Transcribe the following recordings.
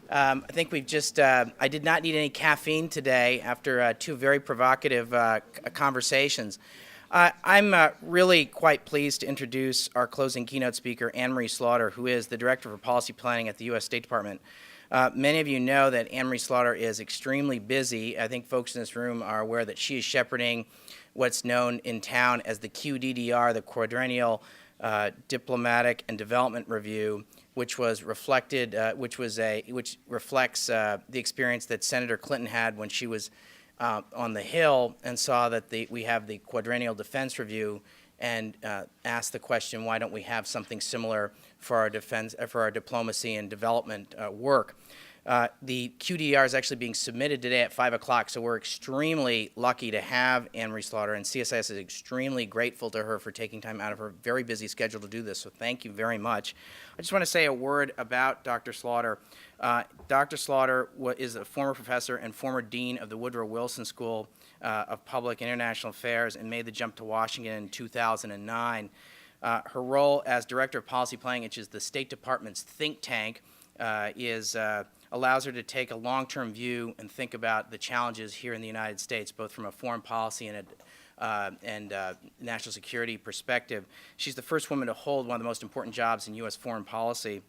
I think we've just, I did not need any caffeine today after two very provocative conversations. I'm really quite pleased to introduce our closing keynote speaker, Anne-Marie Slaughter, who is the Director for Policy Planning at the U.S. State Department. Many of you know that Anne-Marie Slaughter is extremely busy. I think folks in this room are aware that she is shepherding what's known in town as the QDDR, the Quadrennial Diplomatic and Development Review, which reflects the experience that Senator Clinton had when she was on the Hill and saw that we have the Quadrennial Defense Review, and asked the question, why don't we have something similar for our defense, for our diplomacy and development work? The QDR is actually being submitted today at 5 o'clock, so we're extremely lucky to have Anne-Marie Slaughter, and CSIS is extremely grateful to her for taking time out of her very busy schedule to do this, so thank you very much. I just want to say a word about Dr. Slaughter. Dr. Slaughter is a former professor and former dean of the Woodrow Wilson School of Public and International Affairs and made the jump to Washington in 2009. Her role as Director of Policy Planning, which is the State Department's think tank, allows her to take a long-term view and think about the challenges here in the United States, both from a foreign policy and national security perspective. She's the first woman to hold one of the most important jobs in U.S. foreign policy.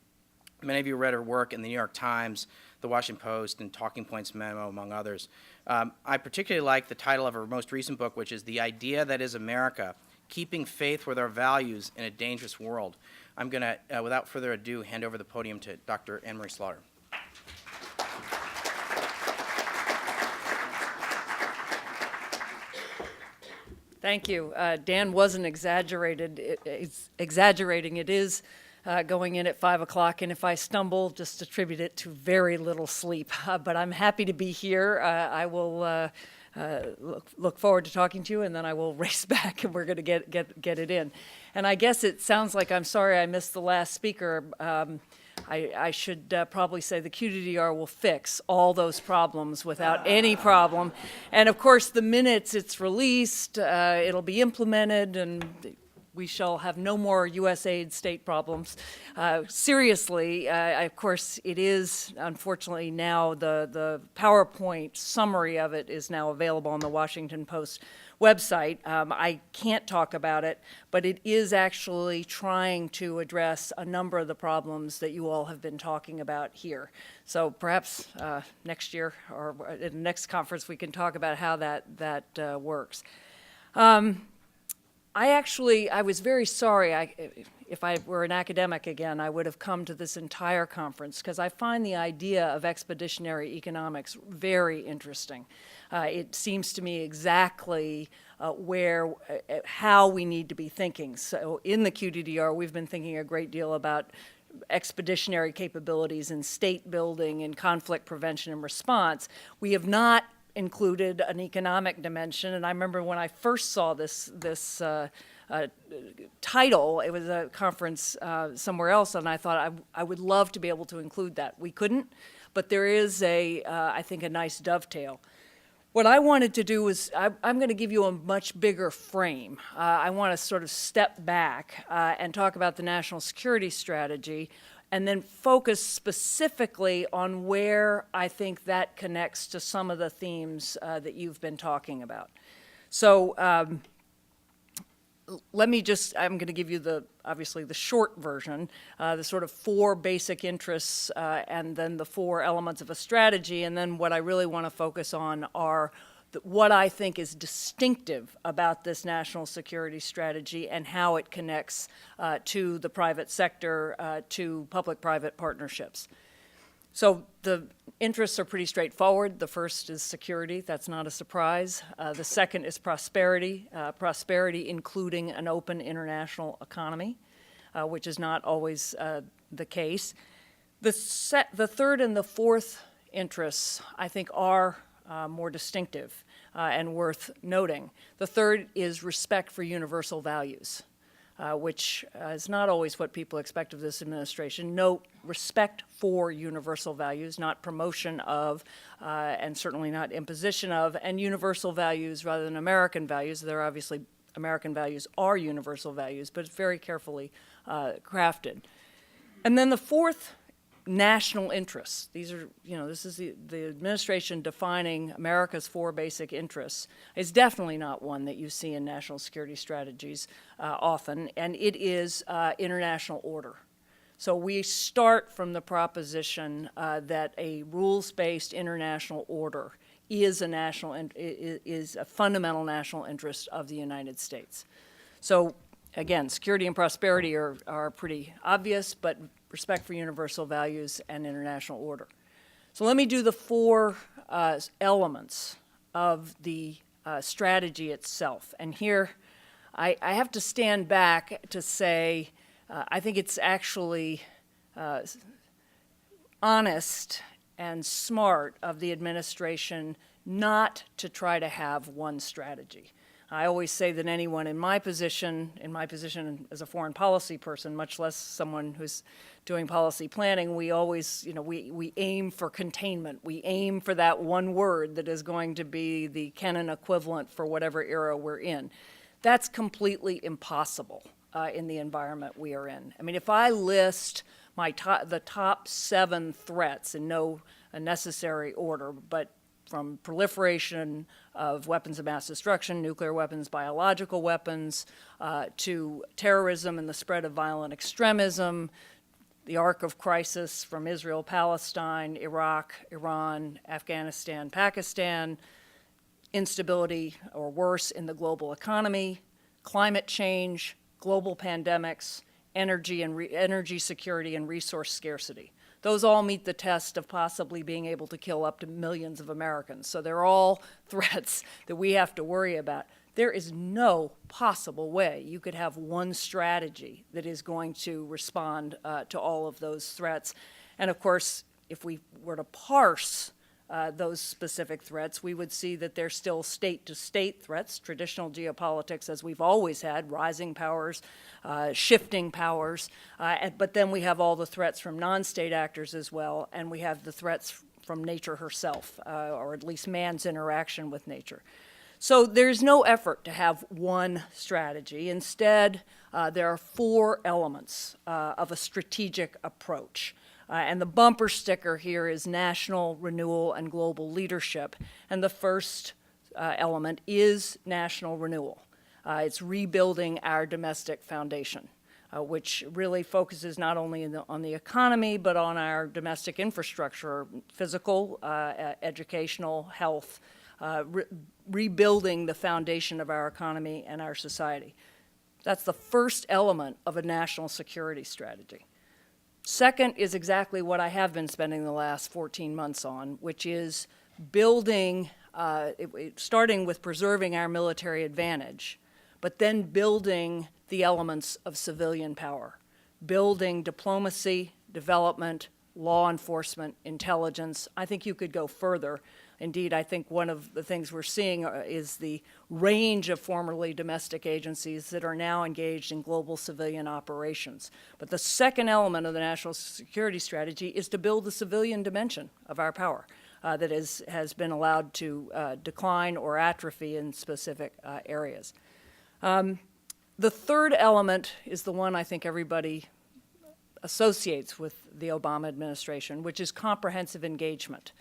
Many of you read her work in the New York Times, the Washington Post, and Talking Points Memo, among others. I particularly like the title of her most recent book, which is The Idea That Is America, Keeping Faith with Our Values in a Dangerous World. I'm going to, without further ado, hand over the podium to Dr. Anne-Marie Slaughter. Thank you. Dan wasn't exaggerating. It is going in at 5 o'clock, and if I stumble, just attribute it to very little sleep. But I'm happy to be here. I will look forward to talking to you, and then I will race back, and we're going to get it in. And I guess it sounds like I'm sorry I missed the last speaker. I should probably say the QDDR will fix all those problems without any problem. And of course, the minute it's released, it'll be implemented, and we shall have no more USAID state problems. Seriously, of course, it is, unfortunately, now the PowerPoint summary of it is now available on the Washington Post website. I can't talk about it, but it is actually trying to address a number of the problems that you all have been talking about here. So perhaps next year or in the next conference we can talk about how that works. I was very sorry. If I were an academic again, I would have come to this entire conference because I find the idea of expeditionary economics very interesting. It seems to me exactly how we need to be thinking. So in the QDDR, we've been thinking a great deal about expeditionary capabilities in state building and conflict prevention and response. We have not included an economic dimension, and I remember when I first saw this title, it was a conference somewhere else, and I thought I would love to be able to include that. We couldn't, but there is I think, a nice dovetail. What I wanted to do was, I'm going to give you a much bigger frame. I want to sort of step back and talk about the national security strategy, and then focus specifically on where I think that connects to some of the themes that you've been talking about. So I'm going to give you obviously the short version, the sort of 4 basic interests, and then the 4 elements of a strategy, and then what I really want to focus on are what I think is distinctive about this national security strategy and how it connects to the private sector, to public-private partnerships. So the interests are pretty straightforward. The first is security. That's not a surprise. The second is prosperity, prosperity including an open international economy, which is not always the case. The third and the fourth interests, I think, are more distinctive and worth noting. The third is respect for universal values, which is not always what people expect of this administration. Note, respect for universal values, not promotion of, and certainly not imposition of, and universal values rather than American values. They're obviously, American values are universal values, but it's very carefully crafted. And then the fourth national interests. These are, this is the administration defining America's 4 basic interests. It's definitely not one that you see in national security strategies often, and it is international order. So we start from the proposition that a rules-based international order is a fundamental national interest of the United States. So again, security and prosperity are pretty obvious, but respect for universal values and international order. So let me do the 4 elements of the strategy itself. And here I have to stand back to say I think it's actually honest and smart of the administration not to try to have one strategy. I always say that anyone in my position as a foreign policy person, much less someone who's doing policy planning, we always, we aim for containment. We aim for that one word that is going to be the canon equivalent for whatever era we're in. That's completely impossible in the environment we are in. I mean, if I list the top 7 threats in no necessary order, but from proliferation of weapons of mass destruction, nuclear weapons, biological weapons, to terrorism and the spread of violent extremism, the arc of crisis from Israel, Palestine, Iraq, Iran, Afghanistan, Pakistan, instability or worse in the global economy, climate change, global pandemics, energy security, and resource scarcity. Those all meet the test of possibly being able to kill up to millions of Americans. So they're all threats that we have to worry about. There is no possible way you could have one strategy that is going to respond to all of those threats. And of course, if we were to parse those specific threats, we would see that they're still state-to-state threats, traditional geopolitics as we've always had, rising powers, shifting powers, but then we have all the threats from non-state actors as well, and we have the threats from nature herself, or at least man's interaction with nature. So there's no effort to have one strategy. Instead, there are 4 elements of a strategic approach. And the bumper sticker here is national renewal and global leadership. And the first element is national renewal. It's rebuilding our domestic foundation, which really focuses not only on the economy, but on our domestic infrastructure, physical, educational, health, rebuilding the foundation of our economy and our society. That's the first element of a national security strategy. Second is exactly what I have been spending the last 14 months on, which is building, starting with preserving our military advantage, but then building the elements of civilian power, building diplomacy, development, law enforcement, intelligence. I think you could go further. Indeed, I think one of the things we're seeing is the range of formerly domestic agencies that are now engaged in global civilian operations. But the second element of the national security strategy is to build the civilian dimension of our power that has been allowed to decline or atrophy in specific areas. The third element is the one I think everybody associates with the Obama administration, which is comprehensive engagement.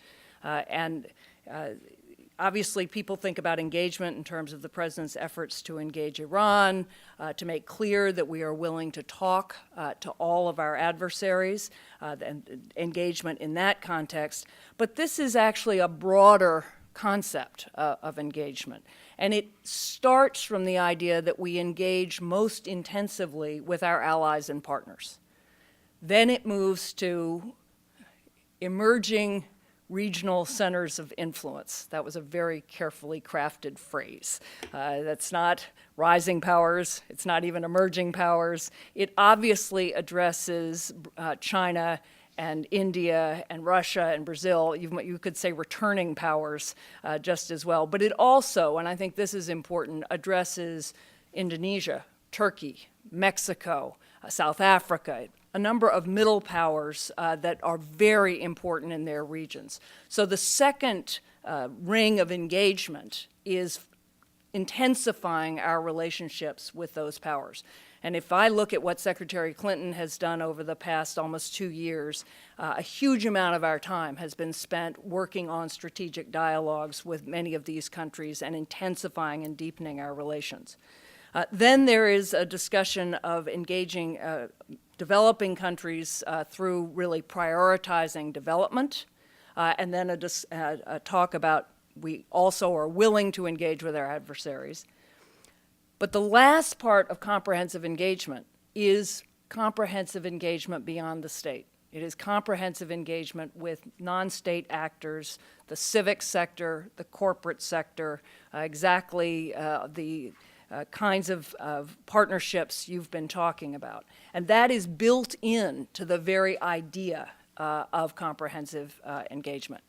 Obviously, people think about engagement in terms of the president's efforts to engage Iran, to make clear that we are willing to talk to all of our adversaries, and engagement in that context. But this is actually a broader concept of engagement. And it starts from the idea that we engage most intensively with our allies and partners. Then it moves to emerging regional centers of influence. That was a very carefully crafted phrase. That's not rising powers. It's not even emerging powers. It obviously addresses China and India and Russia and Brazil. You could say returning powers just as well. But it also, and I think this is important, addresses Indonesia, Turkey, Mexico, South Africa, a number of middle powers that are very important in their regions. So the second ring of engagement is intensifying our relationships with those powers. And if I look at what Secretary Clinton has done over the past almost 2 years, a huge amount of our time has been spent working on strategic dialogues with many of these countries and intensifying and deepening our relations. Then there is a discussion of engaging developing countries through really prioritizing development, and then a talk about we also are willing to engage with our adversaries. But the last part of comprehensive engagement is comprehensive engagement beyond the state. It is comprehensive engagement with non-state actors, the civic sector, the corporate sector, exactly the kinds of partnerships you've been talking about. And that is built into the very idea of comprehensive engagement.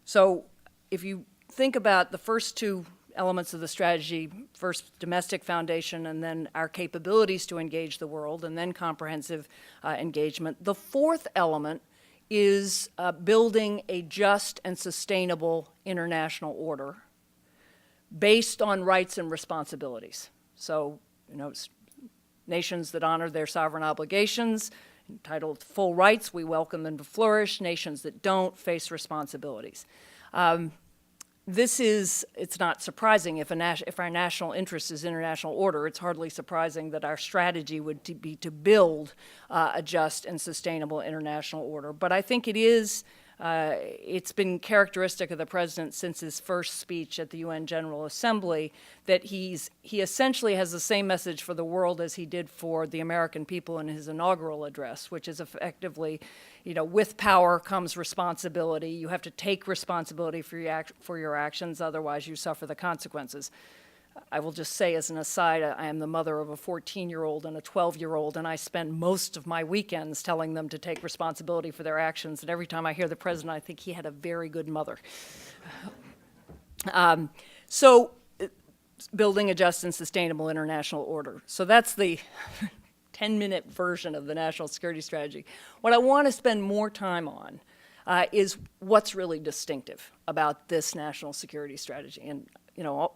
So if you think about the first two elements of the strategy, first domestic foundation and then our capabilities to engage the world, and then comprehensive engagement. The fourth element is building a just and sustainable international order based on rights and responsibilities. So, nations that honor their sovereign obligations, entitled to full rights, we welcome them to flourish. Nations that don't face responsibilities. It's not surprising if our national interest is international order. It's hardly surprising that our strategy would be to build a just and sustainable international order. But I think it's been characteristic of the president since his first speech at the UN General Assembly that he essentially has the same message for the world as he did for the American people in his inaugural address, which is effectively, with power comes responsibility. You have to take responsibility for your actions, otherwise you suffer the consequences. I will just say as an aside, I am the mother of a 14-year-old and a 12-year-old, and I spend most of my weekends telling them to take responsibility for their actions. And every time I hear the president, I think he had a very good mother. So building a just and sustainable international order. So that's the 10-minute version of the national security strategy. What I want to spend more time on is what's really distinctive about this national security strategy. And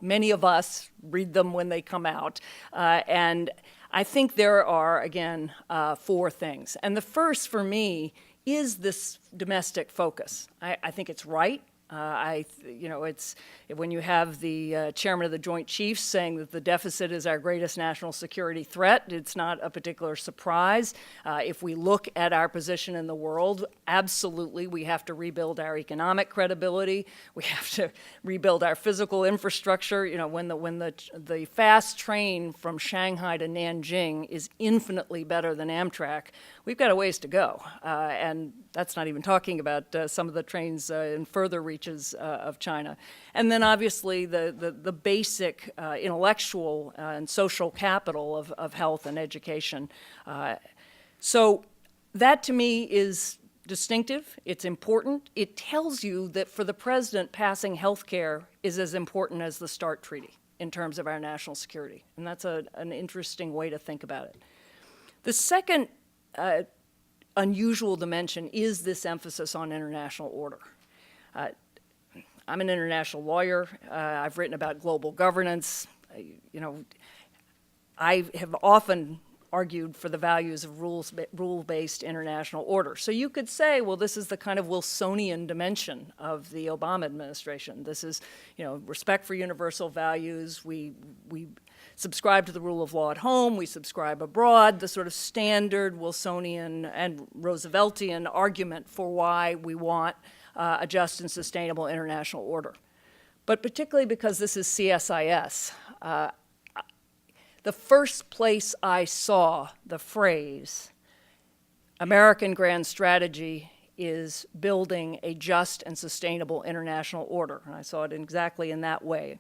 many of us read them when they come out. And I think there are, again, four things. And the first, for me, is this domestic focus. I think it's right. It's when you have the chairman of the Joint Chiefs saying that the deficit is our greatest national security threat, it's not a particular surprise. If we look at our position in the world, absolutely we have to rebuild our economic credibility. We have to rebuild our physical infrastructure. When the fast train from Shanghai to Nanjing is infinitely better than Amtrak, we've got a ways to go. And that's not even talking about some of the trains in further reaches of China. And then obviously the basic intellectual and social capital of health and education. So that to me is distinctive, it's important. It tells you that for the president, passing health care is as important as the START treaty in terms of our national security. And that's an interesting way to think about it. The second unusual dimension is this emphasis on international order. I'm an international lawyer. I've written about global governance. I have often argued for the values of rule-based international order. So you could say, well, this is the kind of Wilsonian dimension of the Obama administration. This is, respect for universal values. We subscribe to the rule of law at home. We subscribe abroad. The sort of standard Wilsonian and Rooseveltian argument for why we want a just and sustainable international order. But particularly because this is CSIS, the first place I saw the phrase American grand strategy is building a just and sustainable international order. And I saw it exactly in that way,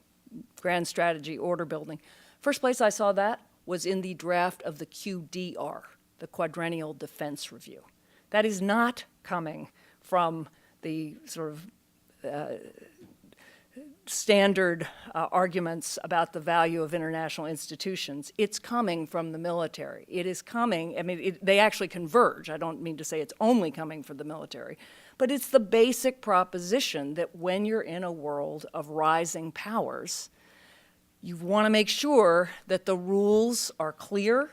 grand strategy, order building. First place I saw that was in the draft of the QDR, the Quadrennial Defense Review. That is not coming from the sort of standard arguments about the value of international institutions. It's coming from the military. It is coming, they actually converge. I don't mean to say it's only coming from the military, but it's the basic proposition that when you're in a world of rising powers, you want to make sure that the rules are clear,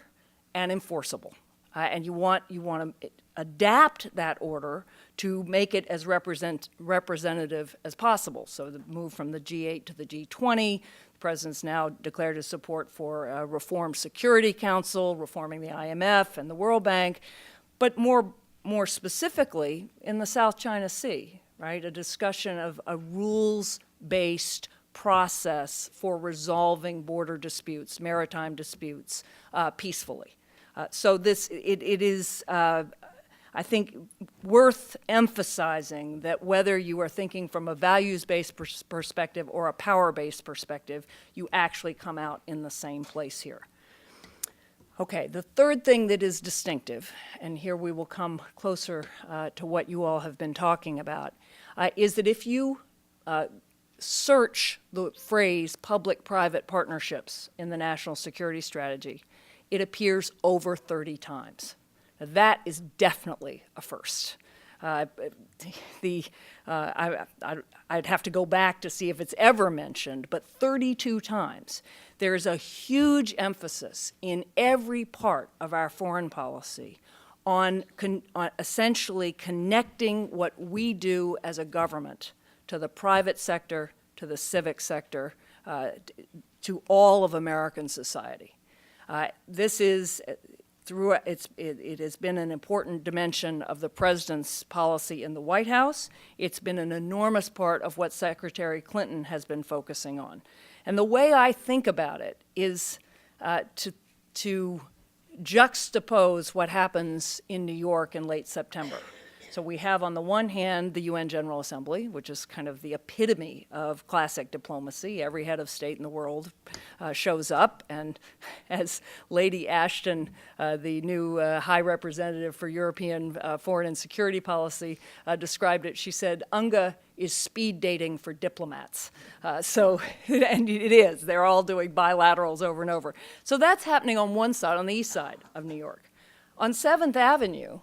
and enforceable. And you want to adapt that order to make it as representative as possible. So the move from the G8 to the G20, the president's now declared his support for a reformed Security Council, reforming the IMF and the World Bank, but more specifically in the South China Sea, right? A discussion of a rules-based process for resolving border disputes, maritime disputes, peacefully. So it is, I think, worth emphasizing that whether you are thinking from a values-based perspective or a power-based perspective, you actually come out in the same place here. Okay, the third thing that is distinctive, and here we will come closer to what you all have been talking about, is that if you search the phrase public-private partnerships in the National Security Strategy, it appears over 30 times. Now, that is definitely a first. I'd have to go back to see if it's ever mentioned, but 32 times. There's a huge emphasis in every part of our foreign policy on essentially connecting what we do as a government to the private sector, to the civic sector, to all of American society. This is, it has been an important dimension of the president's policy in the White House. It's been an enormous part of what Secretary Clinton has been focusing on. And the way I think about it is to juxtapose what happens in New York in late September. So we have, on the one hand, the UN General Assembly, which is kind of the epitome of classic diplomacy. Every head of state in the world shows up, and as Lady Ashton, the new High Representative for European Foreign and Security Policy, described it, she said, UNGA is speed dating for diplomats. And it is. They're all doing bilaterals over and over. So that's happening on one side, on the east side of New York. On 7th Avenue,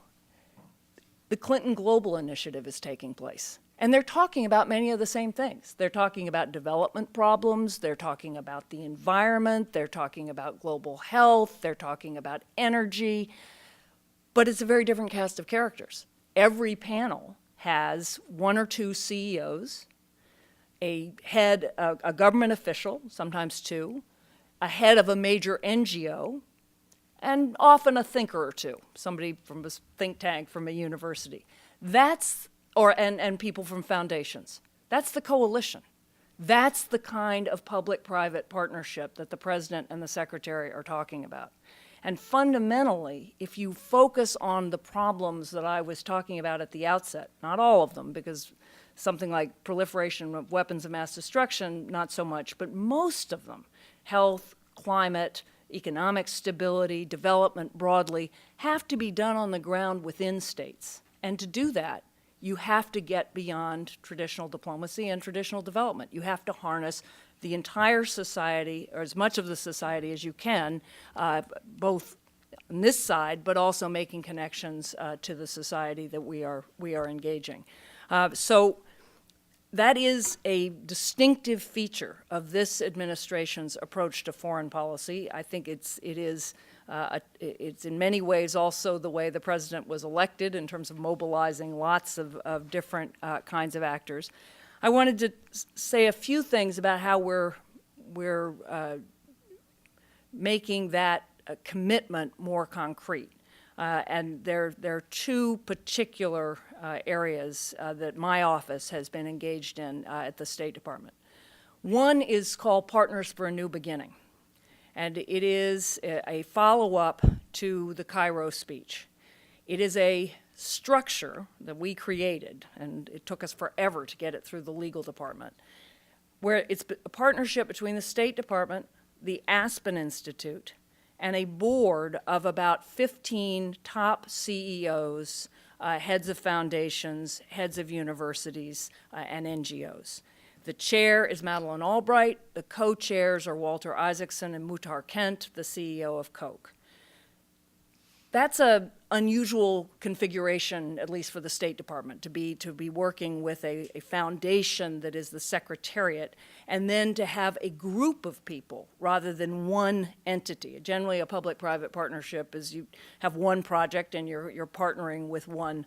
the Clinton Global Initiative is taking place. And they're talking about many of the same things. They're talking about development problems, they're talking about the environment, they're talking about global health, they're talking about energy, but it's a very different cast of characters. Every panel has one or two CEOs, a head, a government official, sometimes two, a head of a major NGO, and often a thinker or two, somebody from a think tank from a university. And people from foundations. That's the coalition. That's the kind of public-private partnership that the president and the secretary are talking about. And fundamentally, if you focus on the problems that I was talking about at the outset, not all of them, because something like proliferation of weapons of mass destruction, not so much, but most of them, health, climate, economic stability, development broadly, have to be done on the ground within states. And to do that, you have to get beyond traditional diplomacy and traditional development. You have to harness the entire society, or as much of the society as you can, both on this side, but also making connections to the society that we are engaging. So that is a distinctive feature of this administration's approach to foreign policy. I think it's in many ways also the way the president was elected in terms of mobilizing lots of different kinds of actors. I wanted to say a few things about how we're making that commitment more concrete. And there are two particular areas that my office has been engaged in at the State Department. One is called Partners for a New Beginning, and it is a follow-up to the Cairo speech. It is a structure that we created, and it took us forever to get it through the legal department, where it's a partnership between the State Department, the Aspen Institute, and a board of about 15 top CEOs, heads of foundations, heads of universities, and NGOs. The chair is Madeleine Albright. The co-chairs are Walter Isaacson and Muhtar Kent, the CEO of Coke. That's an unusual configuration, at least for the State Department, to be working with a foundation that is the Secretariat, and then to have a group of people rather than one entity. Generally, a public-private partnership is you have one project and you're partnering with one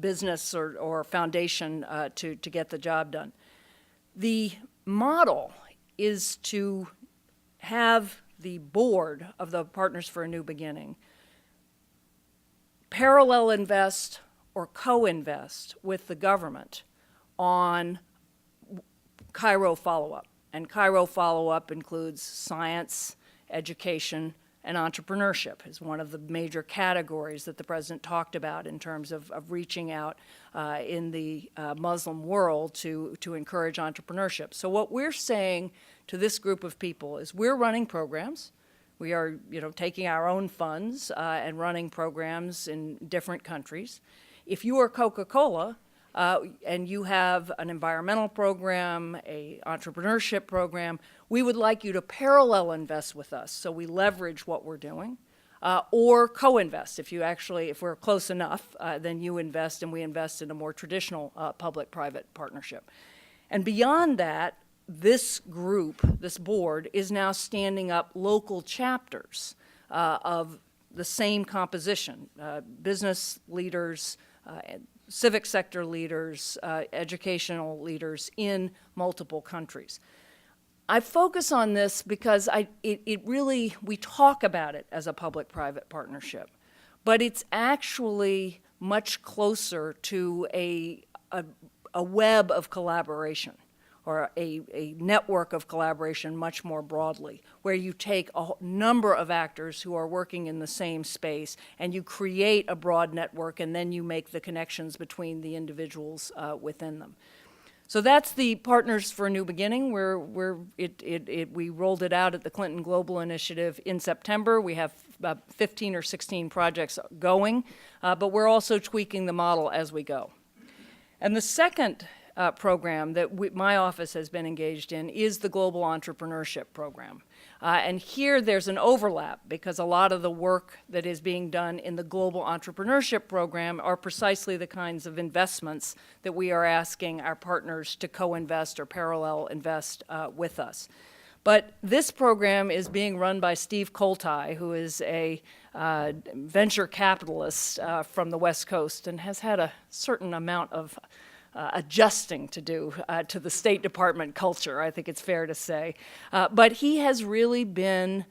business or foundation to get the job done. The model is to have the board of the Partners for a New Beginning parallel invest or co-invest with the government on Cairo follow-up. And Cairo follow-up includes science, education, and entrepreneurship is one of the major categories that the president talked about in terms of reaching out in the Muslim world to encourage entrepreneurship. So what we're saying to this group of people is we're running programs. We are, taking our own funds and running programs in different countries. If you are Coca-Cola and you have an environmental program, a entrepreneurship program, we would like you to parallel invest with us so we leverage what we're doing, or co-invest. If we're close enough, then you invest and we invest in a more traditional public-private partnership. And beyond that, this group, this board, is now standing up local chapters of the same composition, business leaders, civic sector leaders, educational leaders in multiple countries. I focus on this because we talk about it as a public-private partnership, but it's actually much closer to a web of collaboration, or a network of collaboration much more broadly, where you take a number of actors who are working in the same space and you create a broad network, and then you make the connections between the individuals within them. So that's the Partners for a New Beginning. We rolled it out at the Clinton Global Initiative in September. We have about 15 or 16 projects going, but we're also tweaking the model as we go. And the second program that my office has been engaged in is the Global Entrepreneurship Program. And here there's an overlap because a lot of the work that is being done in the Global Entrepreneurship Program are precisely the kinds of investments that we are asking our partners to co-invest or parallel invest with us. But this program is being run by Steve Koltai, who is a venture capitalist from the West Coast and has had a certain amount of adjusting to do to the State Department culture, I think it's fair to say. But he has really been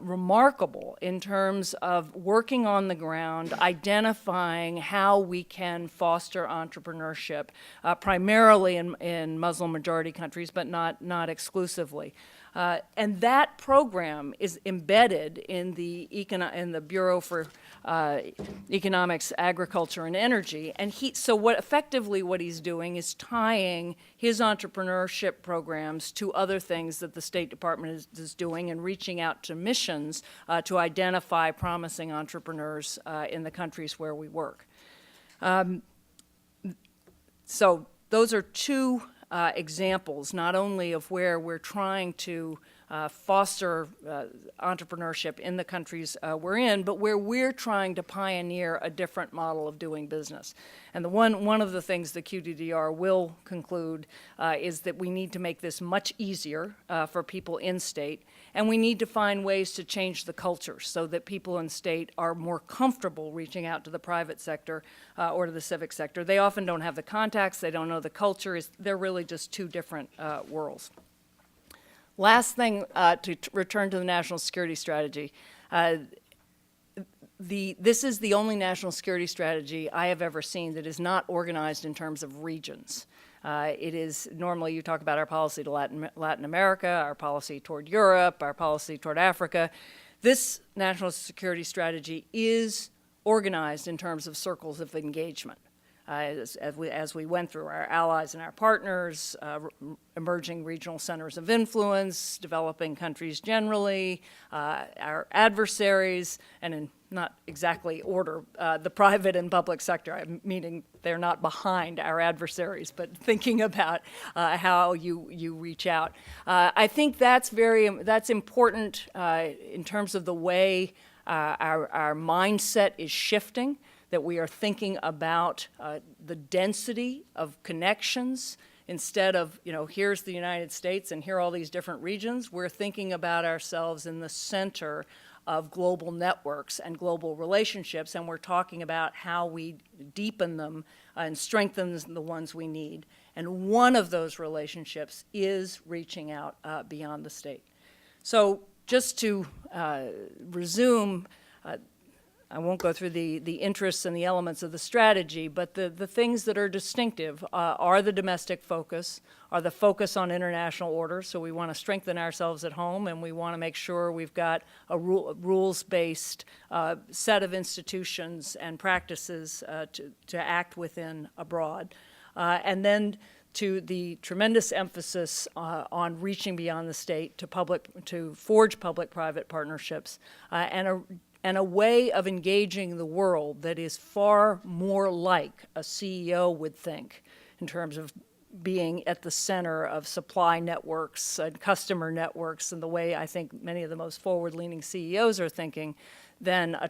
remarkable in terms of working on the ground, identifying how we can foster entrepreneurship, primarily in Muslim-majority countries, but not exclusively. And that program is embedded in the Bureau for Economics, Agriculture, and Energy. And effectively what he's doing is tying his entrepreneurship programs to other things that the State Department is doing and reaching out to missions to identify promising entrepreneurs in the countries where we work. So those are two examples, not only of where we're trying to foster entrepreneurship in the countries we're in, but where we're trying to pioneer a different model of doing business. And one of the things the QDDR will conclude is that we need to make this much easier for people in state, and we need to find ways to change the culture so that people in state are more comfortable reaching out to the private sector or to the civic sector. They often don't have the contacts, they don't know the culture, they're really just two different worlds. Last thing, to return to the national security strategy. This is the only national security strategy I have ever seen that is not organized in terms of regions. It is, normally you talk about our policy to Latin America, our policy toward Europe, our policy toward Africa. This national security strategy is organized in terms of circles of engagement. As we went through our allies and our partners, emerging regional centers of influence, developing countries generally, our adversaries, and in not exactly order, the private and public sector, meaning they're not behind our adversaries, but thinking about how you reach out. I think that's important in terms of the way Our mindset is shifting, that we are thinking about the density of connections. Instead of, here's the United States and here are all these different regions, we're thinking about ourselves in the center of global networks and global relationships, and we're talking about how we deepen them and strengthen the ones we need. And one of those relationships is reaching out beyond the state. So just to resume, I won't go through the interests and the elements of the strategy, but the things that are distinctive are the domestic focus, are the focus on international order. So we want to strengthen ourselves at home, and we want to make sure we've got a rules-based set of institutions and practices to act within abroad. And then to the tremendous emphasis on reaching beyond the state to forge public-private partnerships, and a way of engaging the world that is far more like a CEO would think in terms of being at the center of supply networks and customer networks, and the way I think many of the most forward-leaning CEOs are thinking, than a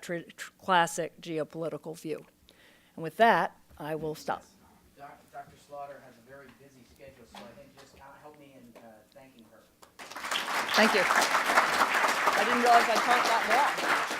classic geopolitical view. And with that, I will stop. Dr. Slaughter has a very busy schedule, so I think just help me in thanking her. Thank you. I didn't realize I'd talk that long.